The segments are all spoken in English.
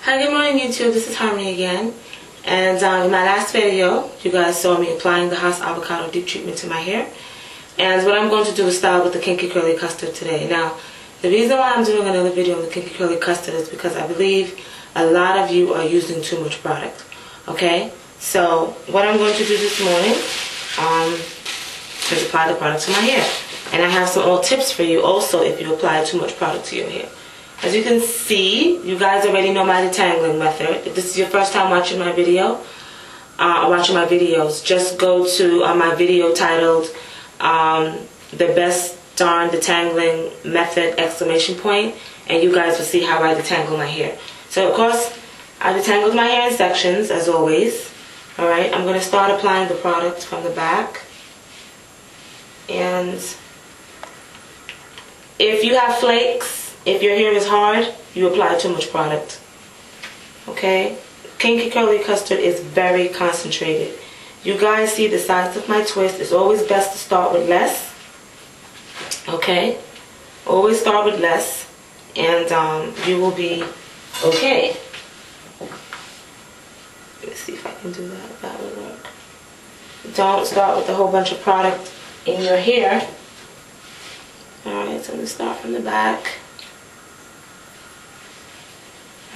Hi, good morning YouTube, this is Harmony again. And in my last video, you guys saw me applying the Haas Avocado Deep Treatment to my hair. And what I'm going to do is style with the Kinky Curly Custard today. Now, the reason why I'm doing another video on the Kinky Curly Custard is because I believe a lot of you are using too much product. Okay? So, what I'm going to do this morning is apply the product to my hair. And I have some old tips for you also if you apply too much product to your hair. As you can see, you guys already know my detangling method. If this is your first time watching my video, watching my videos, just go to my video titled The Best Darn Detangling Method ! And you guys will see how I detangle my hair. So of course, I detangled my hair in sections as always. Alright, I'm going to start applying the product from the back. And if you have flakes, if your hair is hard, you apply too much product. Okay? Kinky Curly Custard is very concentrated. You guys see the size of my twist. It's always best to start with less. Okay? Always start with less. And you will be okay. Let's see if I can do that. That will work. Don't start with a whole bunch of product in your hair. Alright, so I'm going to start from the back.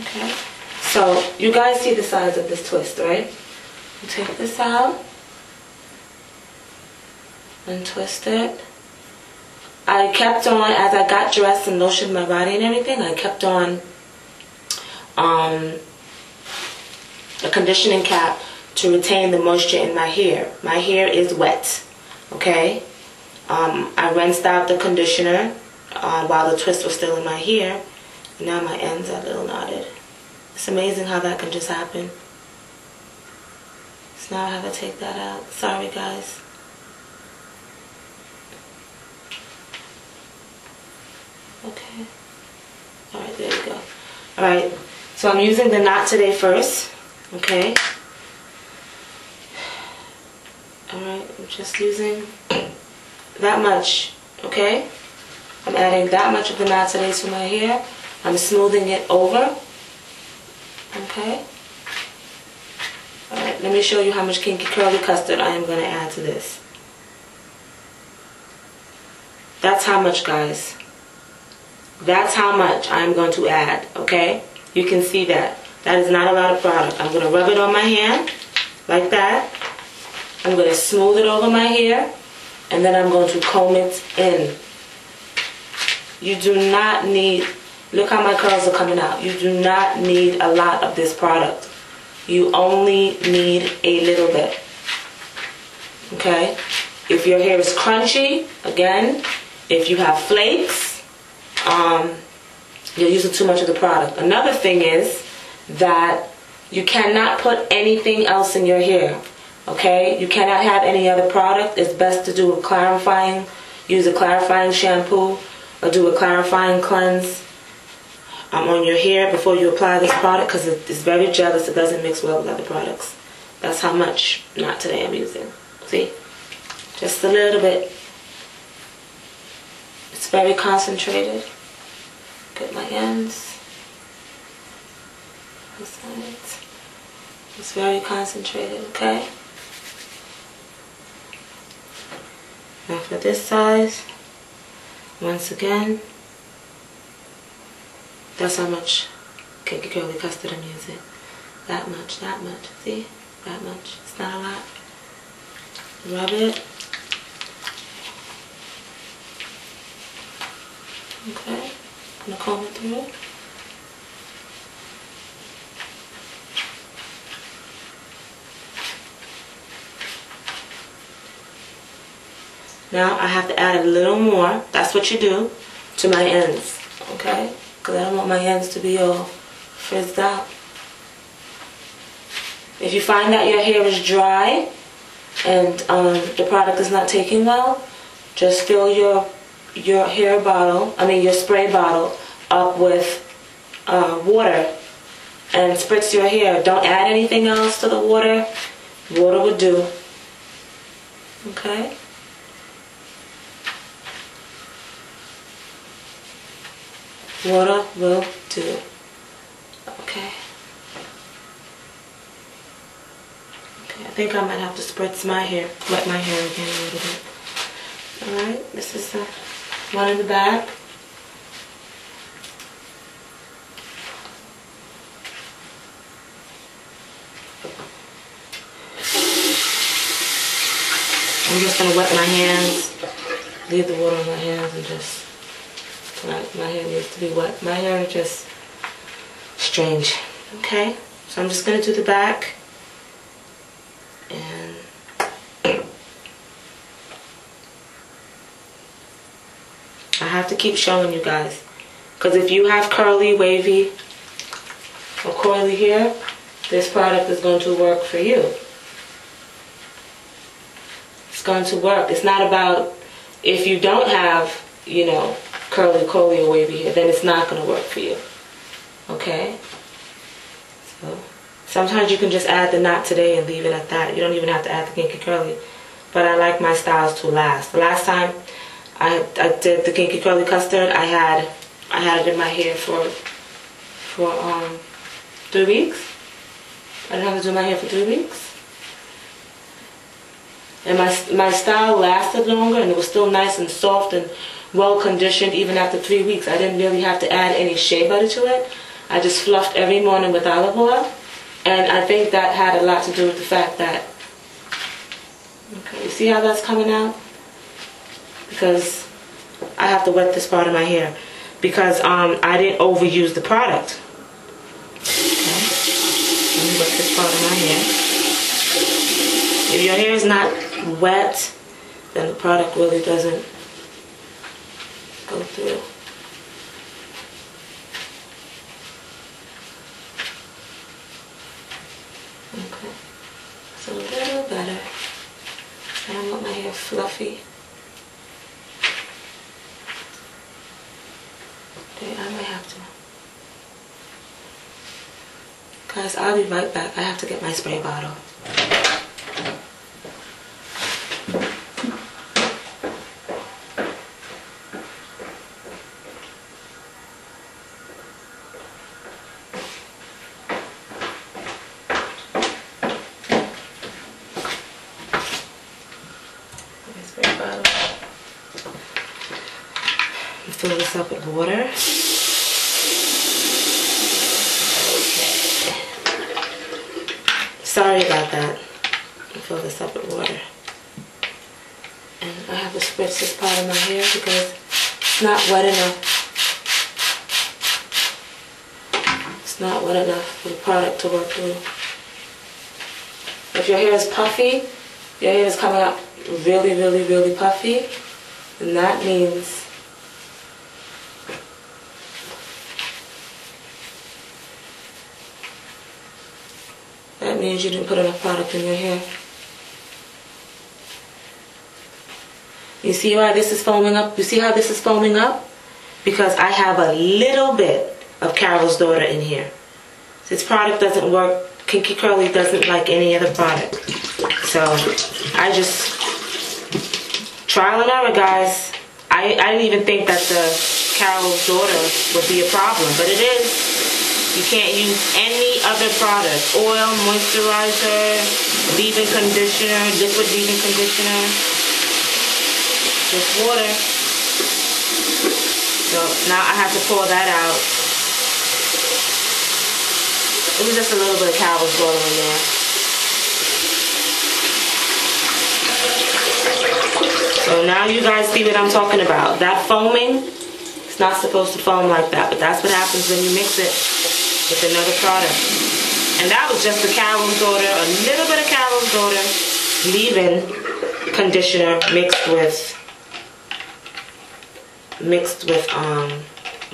Okay, so you guys see the size of this twist, right? You take this out and twist it. I kept on, as I got dressed and lotioned my body and everything, I kept on a conditioning cap to retain the moisture in my hair. My hair is wet, okay? I rinsed out the conditioner while the twist was still in my hair. Now my ends are a little knotted. It's amazing how that can just happen. So now I have to take that out. Sorry guys. Okay. Alright, there we go. Alright, so I'm using the knot today first. Okay. Alright, I'm just using that much. Okay. I'm adding that much of the knot today to my hair. I'm smoothing it over. Okay. Alright, let me show you how much Kinky Curly Custard I am going to add to this. That's how much, guys. That's how much I am going to add. Okay. You can see that. That is not a lot of product. I'm going to rub it on my hand like that. I'm going to smooth it over my hair. And then I'm going to comb it in. You do not need... Look how my curls are coming out. You do not need a lot of this product. You only need a little bit. Okay? If your hair is crunchy, again, if you have flakes, you're using too much of the product. Another thing is that you cannot put anything else in your hair. Okay? You cannot have any other product. It's best to do a clarifying, use a clarifying shampoo or do a clarifying cleanse on your hair before you apply this product because it's very jealous. It doesn't mix well with other products. That's how much knot today I'm using. See? Just a little bit. It's very concentrated. Get my ends. The sides. It's very concentrated, okay? Now for this size, once again, that's how much Kinky Curly Custard I'm using. That much, see? That much. It's not a lot. Rub it. Okay. I'm going to comb it through. Now I have to add a little more. That's what you do to my ends. Okay? Because I don't want my ends to be all frizzed out. If you find that your hair is dry and the product is not taking well, just fill your hair bottle, your spray bottle up with water and spritz your hair. Don't add anything else to the water. Water will do. Okay? Water will do. Okay. I think I might have to spritz my hair, wet my hair again a little bit. Alright, this is the one in the back. I'm just going to wet my hands, leave the water on my hands, and just, my hair needs to be wet. My hair is just strange. Okay, so I'm just going to do the back. And I have to keep showing you guys, because if you have curly, wavy, or coily hair, this product is going to work for you. It's going to work. It's not about if you don't have, you know, curly, coily, or wavy hair, then it's not going to work for you. Okay? So sometimes you can just add the knot today and leave it at that. You don't even have to add the kinky curly. But I like my styles to last. The last time I did the kinky curly custard, I had it in my hair for 3 weeks. I didn't have to do my hair for 3 weeks. And my style lasted longer, and it was still nice and soft and well conditioned even after 3 weeks. I didn't really have to add any shea butter to it. I just fluffed every morning with olive oil. And I think that had a lot to do with the fact that, okay, you see how that's coming out? Because I have to wet this part of my hair. Because I didn't overuse the product. Okay, let me wet this part of my hair. If your hair is not wet, then the product really doesn't go through. Okay, so a little better. I don't want my hair fluffy. Okay, I might have to. Guys, I'll be right back. I have to get my spray bottle. Fill this up with water. Okay. Sorry about that. Fill this up with water. And I have to spritz this part of my hair because it's not wet enough. It's not wet enough for the product to work through. If your hair is puffy, your hair is coming out really, really, really puffy, then that means you didn't put enough product in your hair. You see why this is foaming up? You see how this is foaming up? Because I have a little bit of Carol's Daughter in here. This product doesn't work. Kinky Curly doesn't like any other product. So I just trial and error, guys. I didn't even think that the Carol's Daughter would be a problem, but it is. You can't use any other product. Oil, moisturizer, leave-in conditioner, liquid leave-in conditioner. Just water. So now I have to pour that out. It was just a little bit of Carol's Daughter in there. So now you guys see what I'm talking about. That foaming, it's not supposed to foam like that, but that's what happens when you mix it with another product. And that was just the Carol's Daughter, a little bit of Carol's Daughter leave-in conditioner mixed with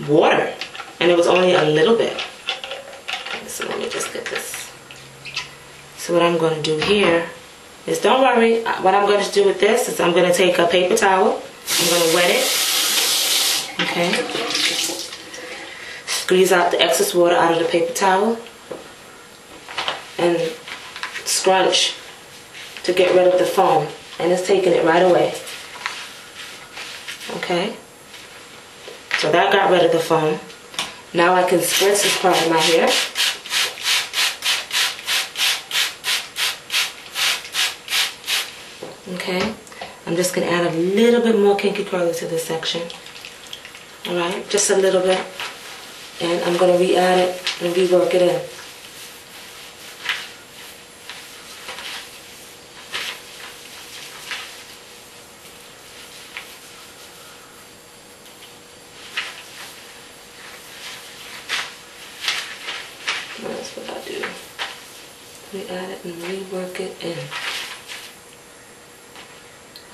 water. And it was only a little bit. Okay, so let me just get this. So what I'm going to do here is, don't worry, what I'm going to do with this is I'm going to take a paper towel. I'm going to wet it. Okay. Squeeze out the excess water out of the paper towel and scrunch to get rid of the foam, and it's taking it right away. Okay, so that got rid of the foam. Now I can spritz this part of my hair. Okay, I'm just going to add a little bit more Kinky Curly to this section. Alright, just a little bit. And I'm going to re-add it and rework it in. That's what I do. Re-add it and rework it in.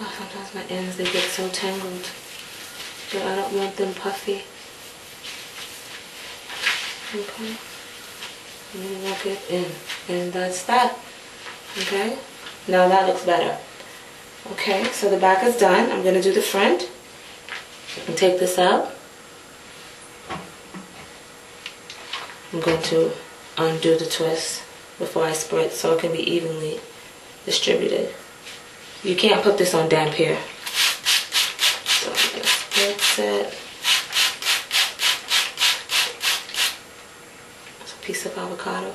Oh, sometimes my ends, they get so tangled. So I don't want them puffy. Okay. Rework it in. And that's that. Okay. Now that looks better. Okay, so the back is done. I'm going to do the front. And take this out. I'm going to undo the twist before I spread so it can be evenly distributed. You can't put this on damp hair. So I'm going to spritz it. That's a piece of avocado.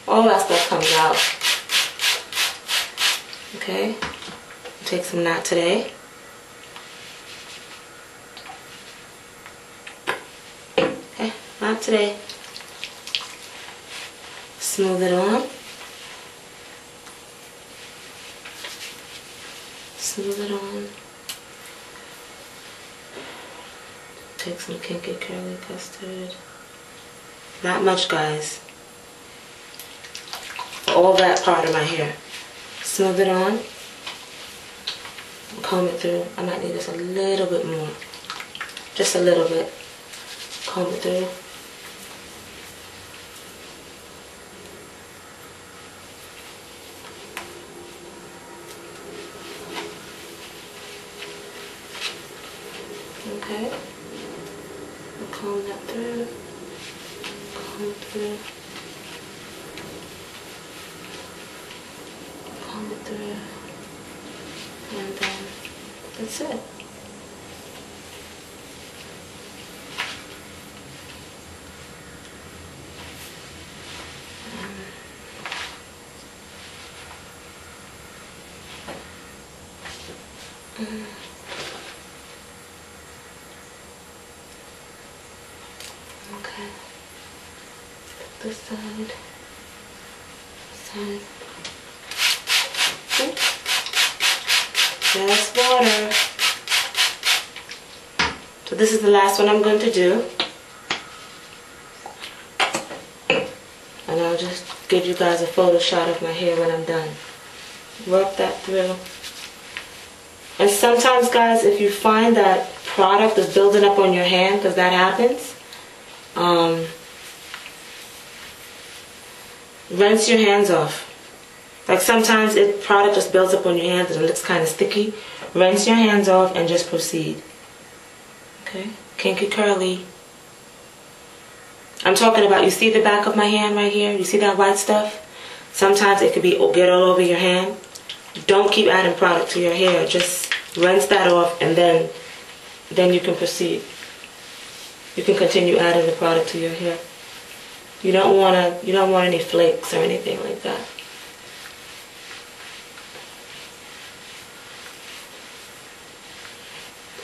All that stuff comes out. Okay. Take some Not Today. Okay, Not Today. Smooth it on. Smooth it on. Take some Kinky Curly Custard. Not much, guys. All that part of my hair. Smooth it on. Comb it through. I might need just a little bit more. Just a little bit. Comb it through. Okay. Comb that through. Comb it through. Comb it through. And then that's it. Okay. Put this side. Side. Okay. Just water. So this is the last one I'm going to do. And I'll just give you guys a photo shot of my hair when I'm done. Work that through. And sometimes, guys, if you find that product is building up on your hand, because that happens, rinse your hands off. Like sometimes product just builds up on your hands and it looks kind of sticky. Rinse your hands off and just proceed. Okay, Kinky Curly. I'm talking about, you see the back of my hand right here? You see that white stuff? Sometimes it could get all over your hand. Don't keep adding product to your hair. Just rinse that off and then you can proceed. You can continue adding the product to your hair. You don't want any flakes or anything like that.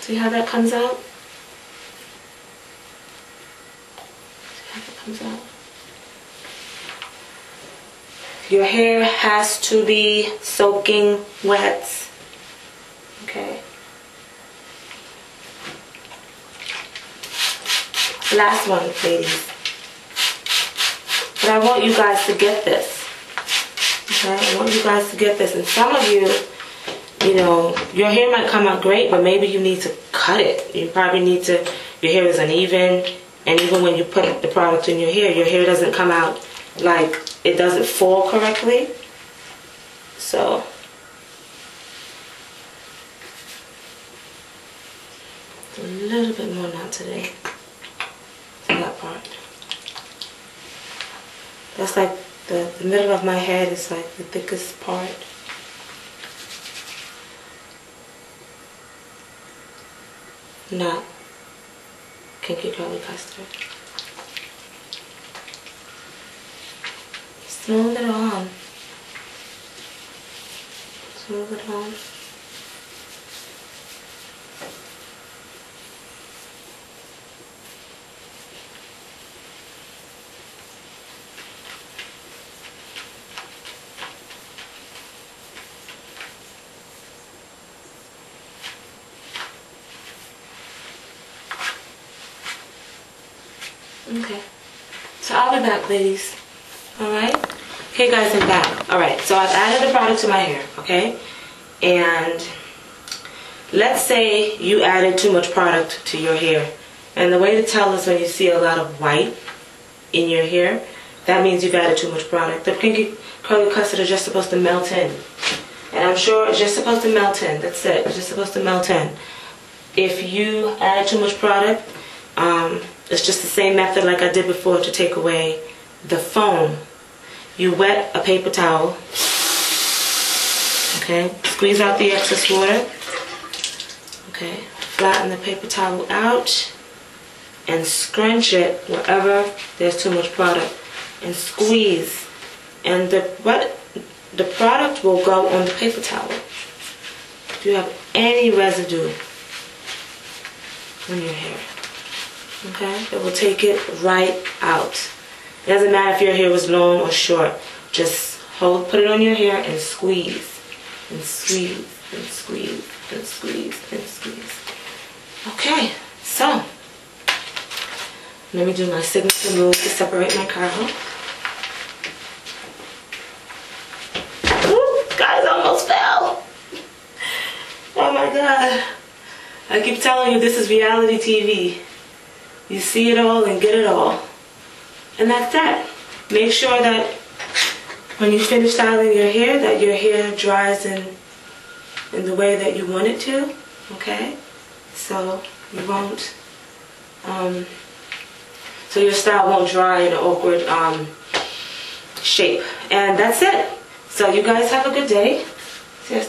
See how that comes out? See how that comes out? Your hair has to be soaking wet. Okay. Last one, ladies. But I want you guys to get this. Okay? I want you guys to get this. And some of you, you know, your hair might come out great, but maybe you need to cut it. You probably need to, your hair is uneven. And even when you put the product in your hair doesn't come out like, it doesn't fall correctly. So, a little bit more Not Today. That part. That's like the middle of my head is like the thickest part. Not Kinky Curly Custard. Smooth it on. Move it home. Okay, so I'll be back, ladies. Alright? Okay, guys, I'm back. Alright, so I've added the product to my hair, okay? And let's say you added too much product to your hair. And the way to tell is when you see a lot of white in your hair, that means you've added too much product. The Kinky Curly Custard is just supposed to melt in. And I'm sure it's just supposed to melt in. That's it. It's just supposed to melt in. If you add too much product, it's just the same method like I did before to take away the foam. You wet a paper towel, okay, squeeze out the excess water, okay, flatten the paper towel out and scrunch it wherever there's too much product and squeeze, and the product will go on the paper towel. If you have any residue on your hair, okay, it will take it right out. It doesn't matter if your hair was long or short. Just put it on your hair and squeeze, and squeeze, and squeeze, and squeeze, and squeeze. Okay, so let me do my signature move to separate my curl. Ooh, guys, I almost fell. Oh my God. I keep telling you, this is reality TV. You see it all and get it all. And that's that. Make sure that when you finish styling your hair, that your hair dries in the way that you want it to. Okay? So you won't, so your style won't dry in an awkward shape. And that's it. So you guys have a good day. See you